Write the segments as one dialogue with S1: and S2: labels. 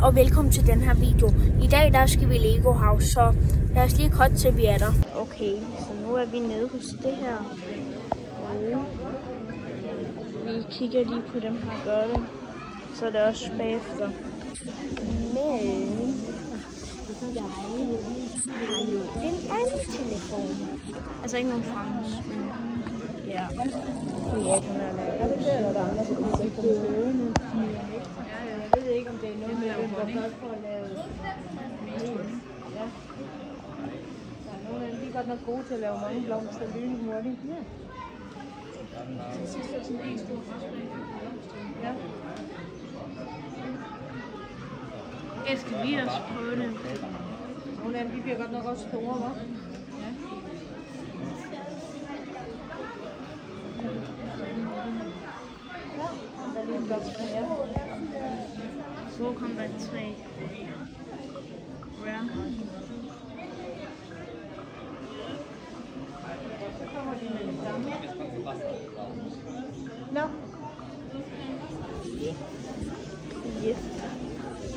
S1: og velkommen til den her video. I dag der skal vi Lego House, så lad os lige cut til vi er der. Okay, så nu er vi nede hos det her. Og vi kigger lige på dem her gør det, så er det også bagefter. Men jeg har jo en anden telefon. Altså ikke nogen fransk, men ja. Jeg ved ikke, om det er noget med, at man godt for at lave mening. Ja. Så nogle af dem er godt nok gode til at lave mange blomster lynhurtigt. Ja. Til sidst er sådan en stor ja. Jeg skal lige også prøve det. Nogle af dem bliver godt nok også store, hva'? Ja. Der er lige en blomster her. Så kom der 3. Ja. Så kommer de med det samme. Nå. Yes.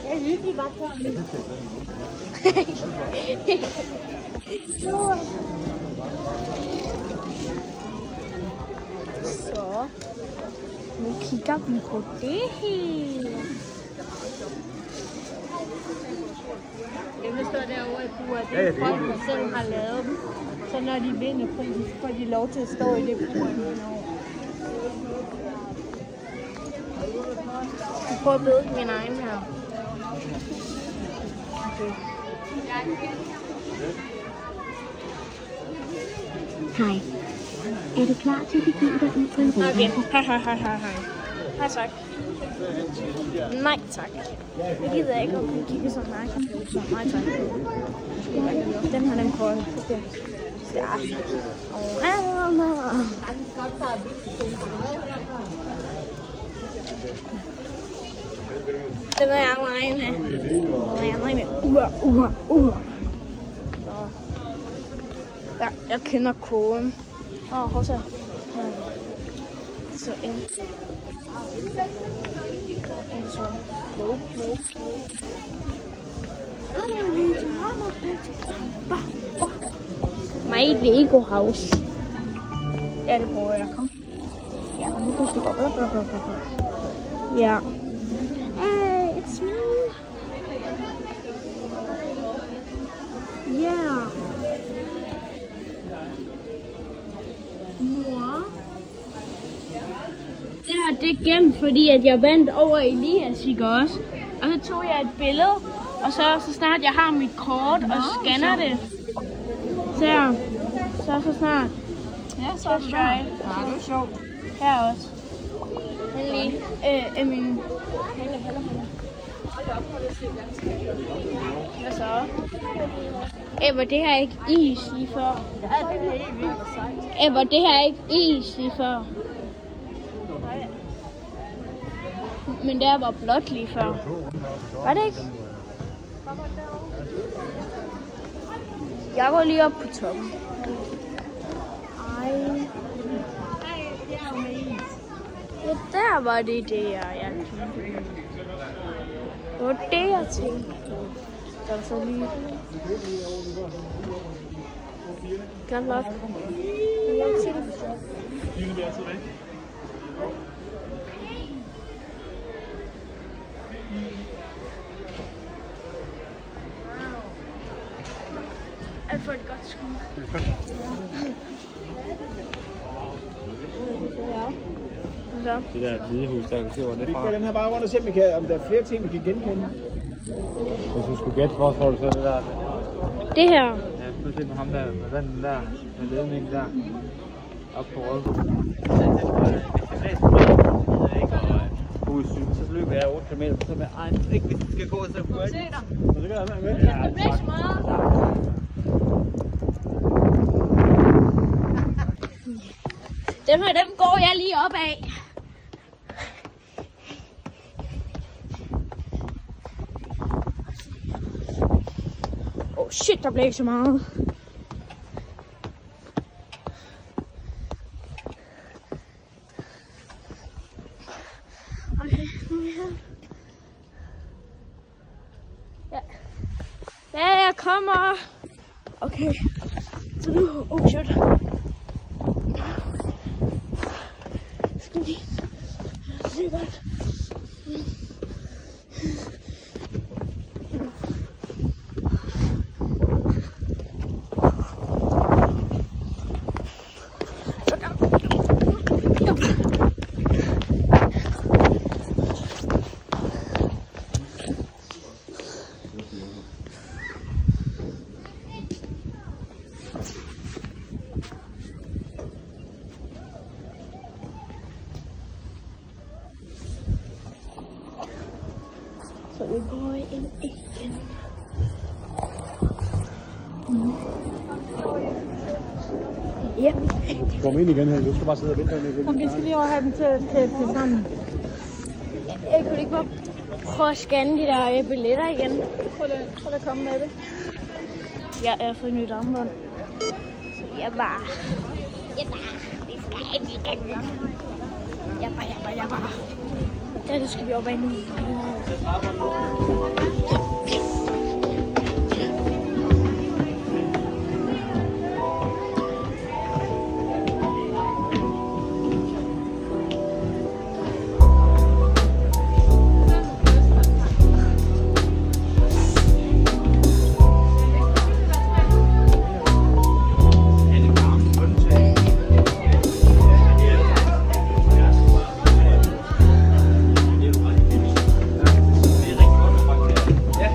S1: Jeg synes, de var klar. Så. Nu kigger vi på det her. Det står derovre i bur, det er folk, der selv har lavet dem. Så når de vinder prisen, så får de lov til at stå i det bur. Jeg prøver at bede min egen her. Okay.
S2: Hej. Er du klar til at begive dig ud på en rute?
S1: Okay. Hej. Hej tak. Nej tak. Jeg gider ikke at kigge så meget. Så nej tak. Den her, den kolde. Okay. Ja. Den er jeg egen af. Ja, jeg kender koden. Hov så. Så en. My Lego House. Ja, det prøver jeg. Kom. Ja, nu kan du gå. Ja. Hey, it's me. Yeah. Mor. Det her, det er gemt, fordi at jeg vandt over Elias, ikke også? Og så tog jeg et billede, og så snart jeg har mit kort og scanner det. Så snart. Ja, så er det sjovt. Her også. Endelig. Min... Hvad så? Var det her ikke is lige før? Ja, det er helt vildt sejt. Var det her ikke is lige før? Nej. Men det var blåt lige før. Var det ikke? Jeg går lige op på toppen. Ej. Ja, der var det jeg tænkte. Det var det, jeg tænkte. Der var så lige... Godt nok. Jeg tænkte. Alt for et godt skud. Ja.
S3: Det der hvide hus, der kan se, hvor det er fra.
S4: Vi går den her bare rundt og se, om der er flere ting, vi kan genkende.
S3: Hvis du skulle gætte, hvor tror du så det der?
S1: Det her.
S3: Ja, prøv at se med ham der, med vandet der, med ledningen der. Op på rød. Så løber jeg 8 km, så med egen ikke hvis du skal gå, så hurtigt. Se dig. Så gør jeg med. Ja, tak.
S1: Dem her, dem går jeg lige op af. Shit, der blev så meget. Okay, nu er vi her. kommer. Okay, så nu, oh shit. Skal vi se godt. Så vi går ind igen. Ja.
S3: Kom ind igen her. Du skal bare sidde og vente.
S1: Kom, vi skal lige over have dem til sammen. Jeg kunne ikke bare prøve at scanne de der billetter igen. Prøv at komme med det. Jeg har fået nyt armbånd. Så jeg bare. Vi skal ind igen. Jeg bare. Ja, det skal vi op ad nu.
S4: Ja,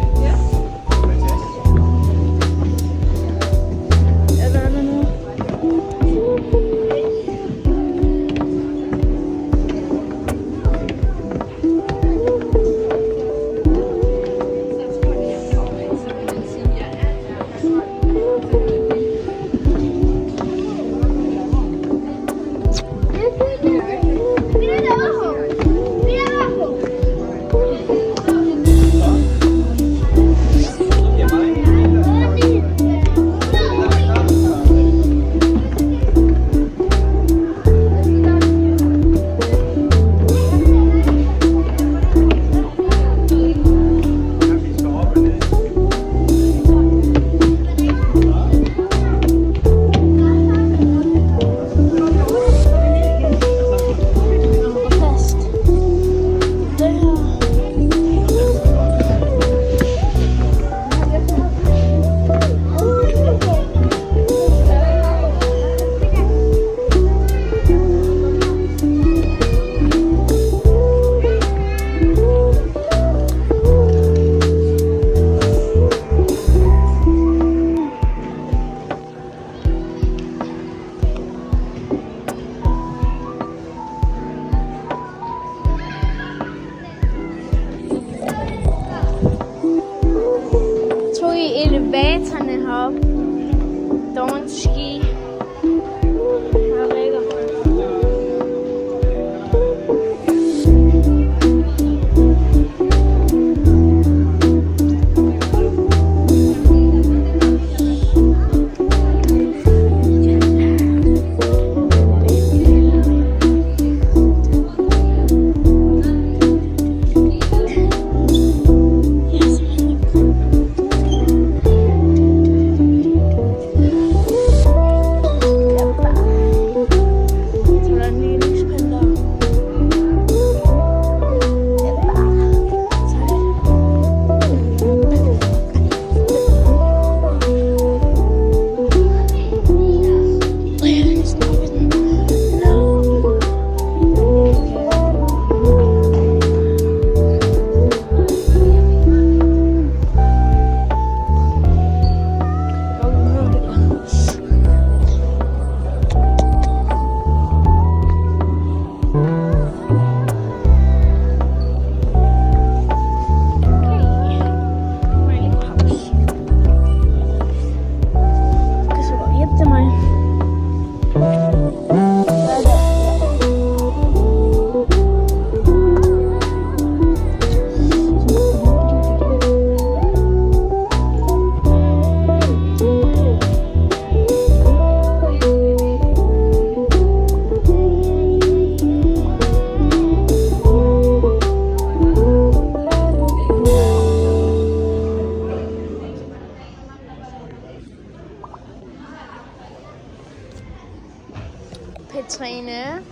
S5: Petrine.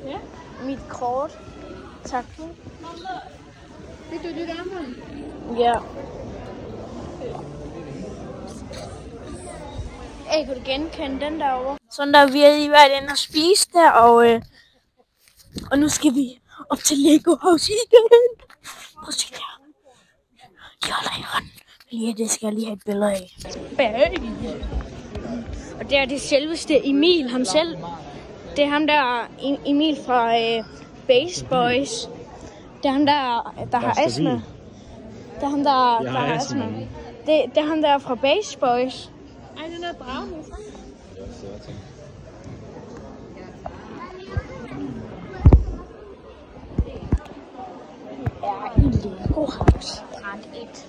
S1: Ja.
S5: Mit kort. Tak.
S1: Fik du dit armbånd?
S5: Ja. Kan du genkende den derovre? Sådan der, vi har lige været inde og spise der, og nu skal vi op til Lego House igen. Prøv at se der. De holder i hånden. Ja, det skal jeg lige have et billede af. Og det er det selveste Emil, ham selv. Det er ham der, Emil fra Base Boys. Det er ham der har astma. Det er ham der har astma. Det er ham der fra Base Boys.
S1: Ej, den der drage.
S5: Er i Lego House. Part 1.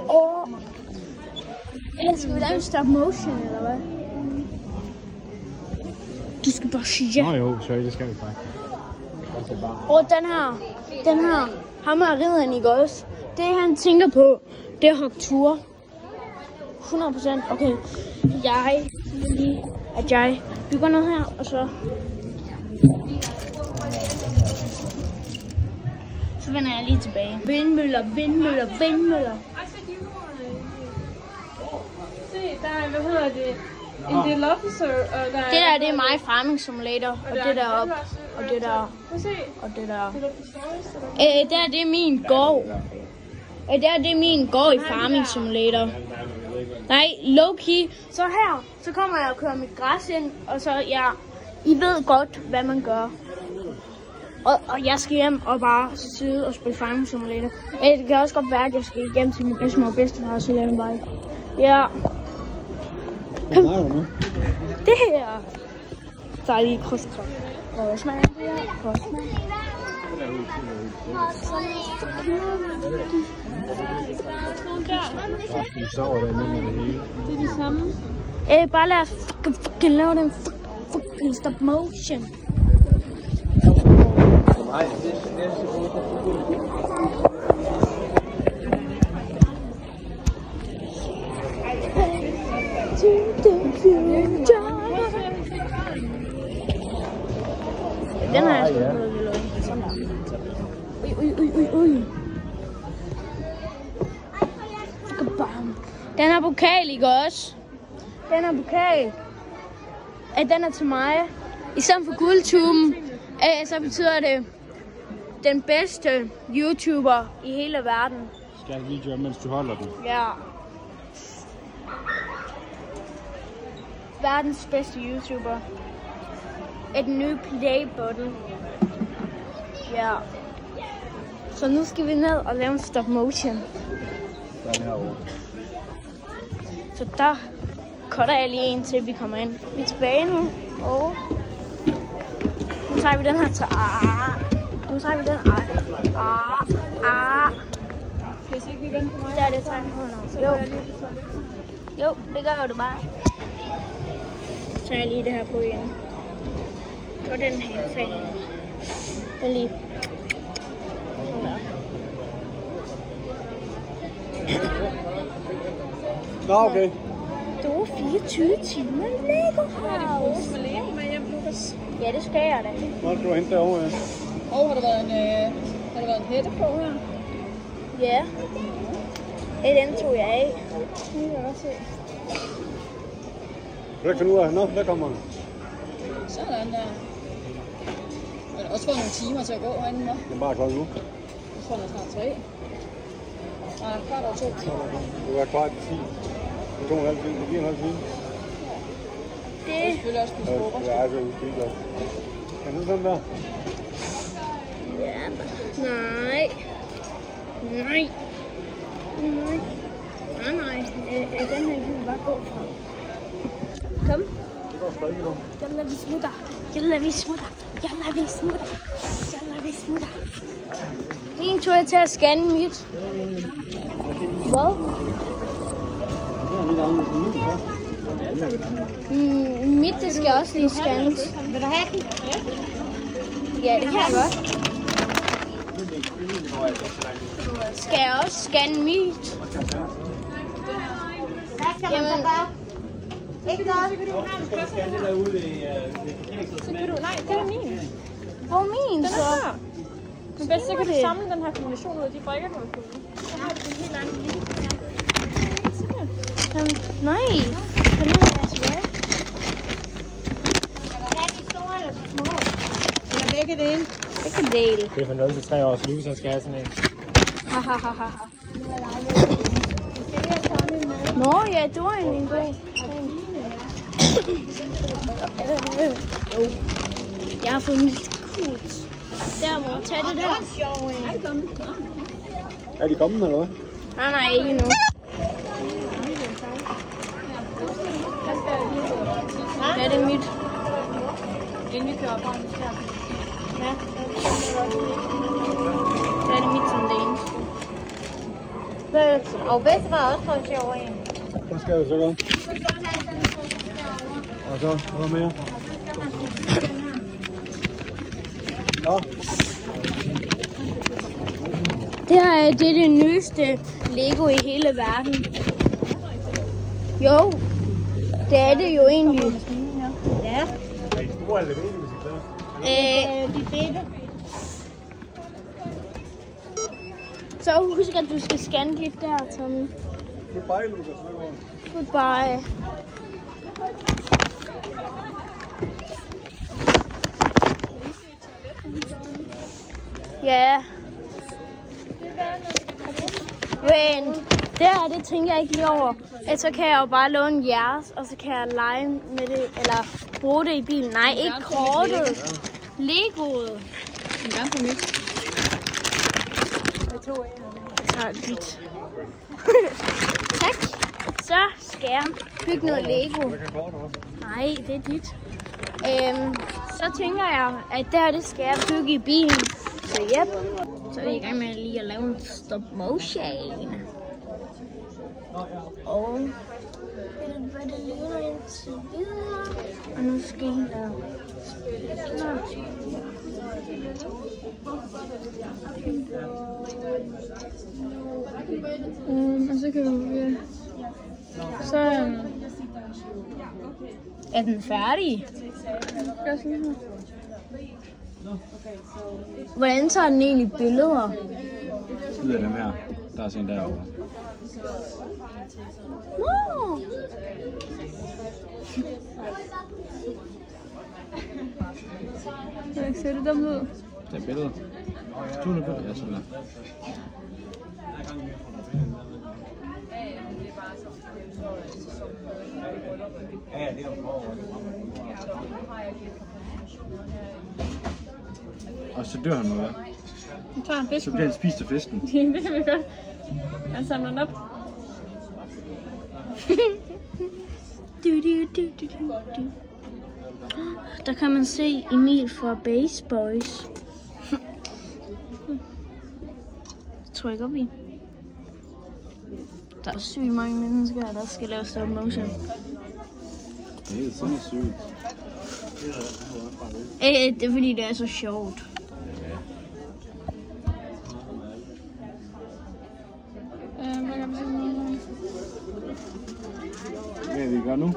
S5: Og skal vi lave en stop motion, eller hvad? Du skal bare sige ja.
S3: Nå jo, sorry, det skal vi faktisk.
S5: Og den her, ham er ridderen i golf. Det han tænker på, det er hokture. 100%. Okay, jeg bygger noget her, og så vender jeg lige tilbage. Vindmøller.
S1: Se, der er, hvad hedder det? En del officer, og der er...
S5: Det der, det er mig Farming Simulator, og det der op, og det der,
S1: Prøv at se.
S5: og det der.
S1: Det er
S5: Der det er min gård. Det er min gård i Farming Simulator. Nej, low-key. Så her, så kommer jeg og kører mit græs ind, og så, ja, I ved godt, hvad man gør. Og jeg skal hjem og bare sidde og spille Farming Simulator. Det kan også godt være, at jeg skal hjem til min bedstemor og bedstefar og så lave en vej. Ja. Kom. Det her. Så er lige krydstræk. Røsmag.
S1: det er de samme.
S5: Bare lad os fucking lave den fucking stop motion. Den har jeg sgu fået vildt. Sådan der. Ui. Den er pokal, ikke også? Den er pokal. Den er til mig. I stedet for guldtuben, så betyder det den bedste YouTuber i hele verden.
S3: Skal jeg videoer, mens du holder den?
S5: Ja. Verdens bedste YouTuber. Et nye playbutton. Ja. Så nu skal vi ned og lave en stop motion.
S3: Den herovre.
S5: Så der cutter jeg lige en til vi kommer ind. Vi er tilbage nu. Og nu tager vi den her til. Nu tager vi den.
S1: Skal jeg se ikke lige vente på mig?
S5: Der er det tegn på nu. Jo, det gør du bare. Så tager jeg lige det her på igen. Og den her fan. Den lige.
S4: Nå, okay.
S5: Det var 24 timer i Lego House.
S1: Med Lego med hjem, Lukas.
S5: Ja, det skal jeg da.
S4: Nå, du har hentet derovre, ja.
S1: Og har der været en hætte på her?
S5: Ja. Den tog jeg af.
S1: Det kan jeg også se.
S4: Kan du ikke finde ud af? Nå, der kommer han.
S1: Sådan der. Men der også fået nogle timer til at gå herinde, nå.
S4: Den er bare klokken nu.
S1: Jeg tror, den er snart 3. Nej, kvart over 2.
S4: Du er kvart til 10. Det er 2,5 time. Det er 4,5 time.
S1: Det er selvfølgelig også spise frokost.
S4: Ja, altså, vi spiser også. Kan du sådan der?
S5: Ja. Nej. Den her kan vi bare gå fra. Kom.
S4: Det går stadig nu.
S5: Jalla, vi smutter. Min tur er til at scanne mit. Hvad? Mit, det skal også lige scannes.
S1: Vil du have den?
S5: Ja, det kan jeg godt. Skal jeg også scanne mit? Jamen,
S1: Ikke noget.
S6: Så kan du... Nej, det er min.
S5: Hvor er min
S6: Den
S5: så?
S6: er her. Men bedst, så kan du samle den her kombination ud af de brikker, kan du købe. Så har du en helt anden lille.
S5: Nej. Den er tilbage.
S1: Eller begge dele.
S5: Ikke en del.
S3: Det er for 0 til 3 år, så Lucas skal have sådan en.
S5: Nå ja, det var en god. Jeg har fundet et kut. Der må tage det der.
S4: Er de kommet, eller hvad?
S5: Nej, ikke endnu. Ja, det er mit.
S6: Inden vi kører på.
S5: Ja. Det er det mit som det eneste.
S1: Og bedste var også for sjov en.
S4: Hvad skal jeg så gøre? Og så, hvad mere? Nå,
S5: Det her er det nyeste Lego i hele verden. Jo, det er det jo egentlig.
S1: Ja.
S4: hvor er det vigtigt, hvis I
S1: De bedte.
S5: Så husk, at du skal scanne dit der, Tommy.
S4: Goodbye, Lucas.
S5: Goodbye. Ja. Men det tænker jeg ikke lige over. Så kan jeg jo bare låne jeres, og så kan jeg lege med det, eller bruge det i bilen. Nej, ikke kortet. Legoet.
S6: En gang for mit.
S5: Jeg tager dit. Tak. Så skal jeg bygge noget Lego. Nej, det er dit. Så tænker jeg, at det skal jeg bygge i bilen. Så yep. Så er vi i gang med lige at lave en stop motion. Og hvad det ligner indtil videre. Og nu skal der
S6: Og så kan du... Så...
S5: Er den færdig? Hvordan tager den egentlig billeder?
S3: Ud af dem her. Der er sådan derovre.
S5: Wow.
S6: Ser det dumt ud?
S3: Det er billedet. Du er det på. Ja, sådan der. Og så dør han nu, hvad?
S6: Nu tager en fisk.
S3: Så bliver han spist af fisken.
S6: Det kan vi godt. Jeg samler den op.
S5: Der kan man se Emil fra Base Boys. Tryk op i. Der er sygt mange mennesker, der skal lave stop motion.
S3: Det er sådan sygt.
S5: Det er fordi, det er så sjovt.
S6: Hvad kan man sige?
S3: Hvad vi gør nu?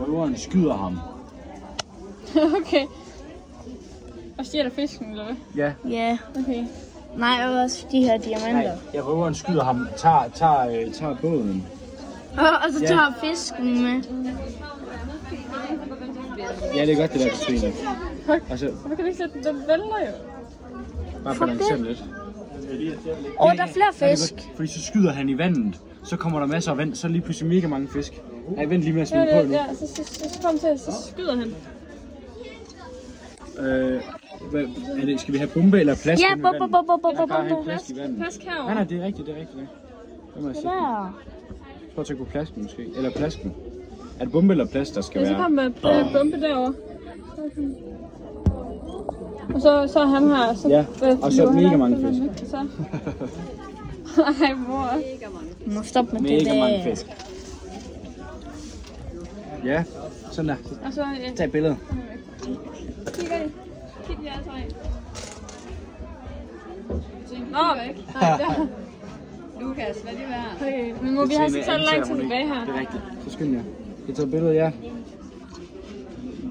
S3: Røveren skyder ham.
S6: Okay. Og stjæler fisken, eller hvad?
S3: Ja.
S5: Ja.
S6: Okay.
S5: Nej, også de her diamanter.
S3: Ja, røveren skyder ham. Tager båden.
S5: Og så tager fisken med.
S3: Ja, det er godt, det der Katrine. Altså,
S6: Hvorfor kan vi ikke sætte den? Den vælter jo.
S3: bare balancere den lidt.
S5: Der er flere fisk.
S3: Fordi så skyder han i vandet, så kommer der masser af vand, så er lige pludselig mega mange fisk. Ej, vent lige med at smide på nu.
S6: Ja, så kom til, så skyder han.
S3: Skal vi have bombe eller plask
S5: Ja,
S3: i vandet? Jeg kan have
S5: bombe.
S3: plask i vandet.
S6: Plask herovre.
S3: Nej, det er rigtigt, det er rigtigt. Hvad må jeg sige?
S5: Der.
S3: Prøv at trykke på plasken måske. Eller plasken. Er det bombe eller plask, der skal
S6: Ja, så
S3: være?
S6: kommer bombe derovre. Og så er han her. Så,
S3: Ja, og så mega mange fisk.
S6: Så. Ej, mor.
S5: Må stoppe med det
S3: Mega mange
S5: der.
S3: fisk. Ja, sådan der.
S6: Og så
S3: Tag et billede.
S6: kigger I. Kig jer altså ind. Nå, væk. Nej, der.
S1: Lukas, hvad det var?
S6: Okay, men må vi have så lang tid tilbage her?
S3: Det er rigtigt. Så skynd jer. Jeg tager billedet, ja.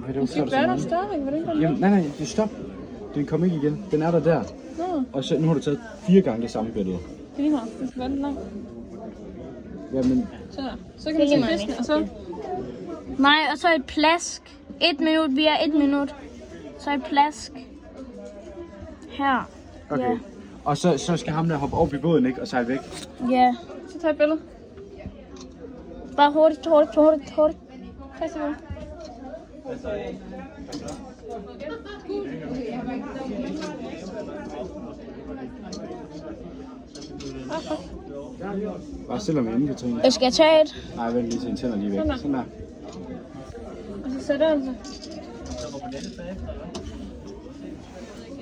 S3: Okay, det var
S6: Det er der stadigvæk, hvordan går det?
S3: Jamen, nej, det stop. Den kommer ikke igen. Den er der. Og så, nu har du taget 4 gange det samme billede.
S6: Det er lige her. Det skal være lidt langt.
S3: Jamen,
S6: Så der. Så kan man tage fisken, og så...
S5: Nej, og så et plask. 1 minut, vi er 1 minut. Så et plask. Her.
S3: okay.
S5: Ja.
S3: Og så skal ham der hoppe op i båden, ikke? Og sejle væk.
S5: Ja.
S6: Så tag et billede.
S5: Bare hurtigt.
S6: 3 sekunder.
S3: Bare stille mig inde, Katrine.
S5: Jeg skal tage et.
S3: Nej, vent lige til en tænder lige væk. Sådan der.
S6: Og så sætter den sig.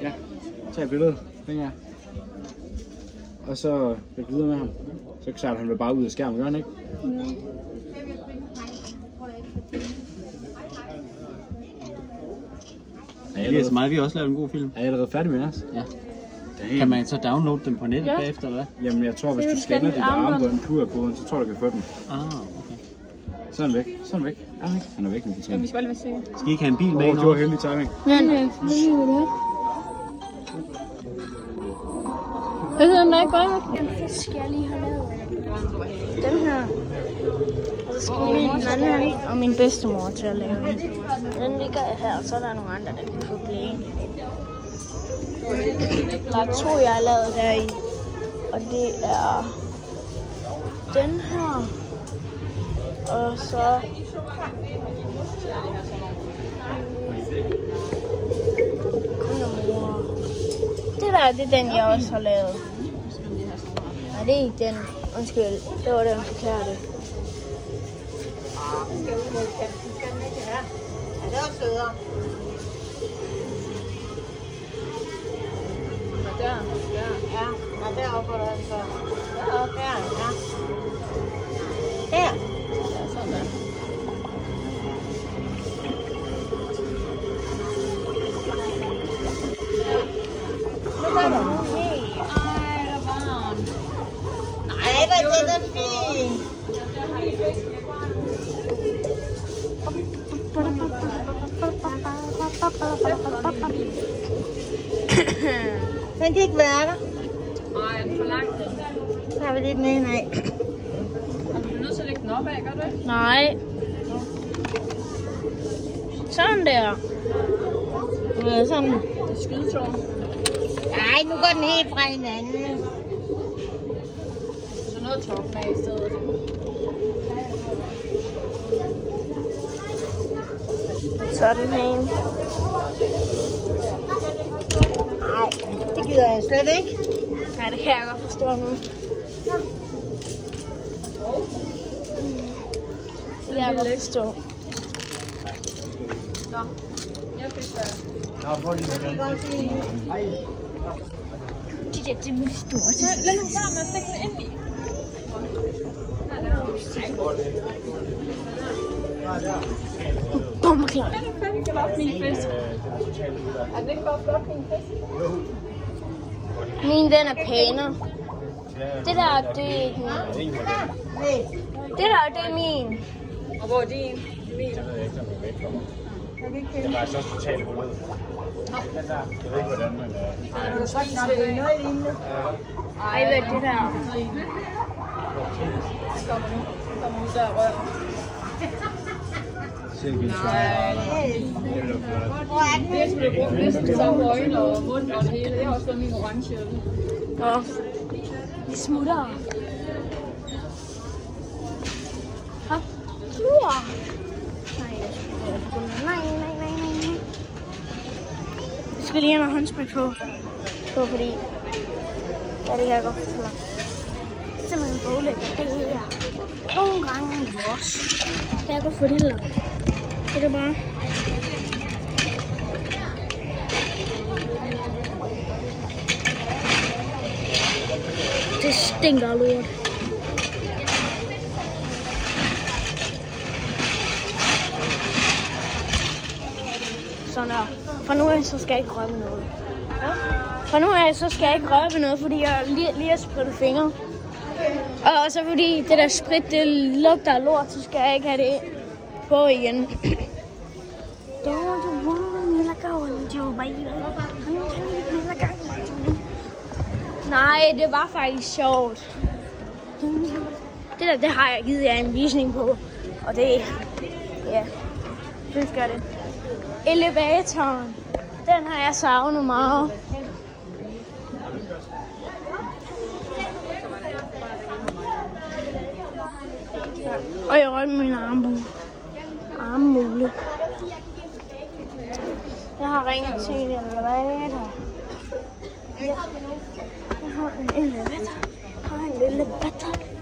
S3: Ja, tag et billede. Den her. Og så vil videre med ham. Så sejler han vel bare ud af skærmen, gør han ikke?
S7: Det er så meget, vi har også lavet en god film.
S3: Er I allerede færdige med os?
S7: Ja. Kan man så downloade dem på nettet bagefter, eller hvad?
S3: Jamen, jeg tror, hvis du scanner dit armbånd QR-koden, så tror du, du kan få dem.
S7: Okay.
S3: Så er han væk. Han er væk nu, Katrine.
S6: Vi skal bare lige være sikre.
S7: Skal I ikke have en bil med
S3: Det
S7: ind
S3: var
S7: over?
S3: heldig timing.
S6: Hvad hedder den der ikke bare?
S5: Den fisk skal jeg lige have lavet. Den her. Og så skal min anden og min bedstemor til at lave den. Den ligger her, og så er der nogle andre, der kan få blæen. Der er 2, jeg har lavet deri. Og det er den her. Og så det der, det er den, jeg også har lavet. Nej, det er ikke den. Undskyld, det var den forkerte.
S1: Ja, det var sødere. Der. Ja, deroppe var der altså. Deroppe her, ja. Her. Ja, sådan der. Nu er der. Ej, der var han. Nej, hvor er det fint. Den kan ikke være der.
S6: Nej, er den for langt?
S1: Så har vi lidt den ene af.
S6: Er du nødt til at lægge den op af, gør du ikke?
S5: Nej. Sådan der.
S1: Ja, sådan.
S6: Det er skydetårn.
S1: Nej, nu går den helt fra hinanden.
S6: Så noget toppen af i stedet.
S5: Sådan her.
S1: Nej, det gider jeg slet ikke.
S5: Nej, det kan jeg godt forstå nu. Jeg kan godt forstå.
S6: Nå, jeg fik det.
S5: De der, det er store.
S6: Lad nu være med at stikke den ind i.
S5: Bombeklart.
S6: Er det fandme flot, min fisk? Er det ikke bare flot, min fisk?
S5: Min, den er pænere. Det der, det er ikke min. Det der, det er min.
S6: Og hvor er din? Min.
S3: Det var så totalt hullet. Den der, jeg ved ikke hvordan, men...
S6: Er du spist ved det?
S1: Noget lignende.
S5: Ej, hvad er det der?
S6: Kommer ud der og rører.
S1: Hvor er den?
S6: Det er skulle brugt næsten de samme øjne og mund og det hele. Jeg har også fået min orange.
S5: Nå, vi smutter. Hop. Klur. Nej. Jeg skal lige have noget håndsprit på, fordi ja, det kan jeg godt forstå. Det er simpelthen boglægger, det her. Nogle gange en vores. Kan jeg godt få det her? Det er bare. Det stinker lort. Sådan her. For nu af så skal jeg ikke røre ved noget. For nu af så skal jeg ikke røre ved noget, fordi jeg lige har sprittet fingre. Og så fordi det der sprit, det lugter af lort, så skal jeg ikke have det på igen. Nej, det var faktisk sjovt. Det der, det har jeg givet jer en visning på. Og det, ja, det gør det. Elevatoren, den har jeg savnet meget. Og jeg rødte min armmule. Jeg har ringet til en elevator. Jeg har en elevator.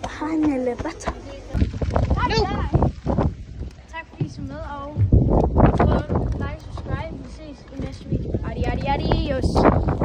S5: Jeg har en elevator. Tak fordi I så med, og like, subscribe. Vi ses i næste video. Adios.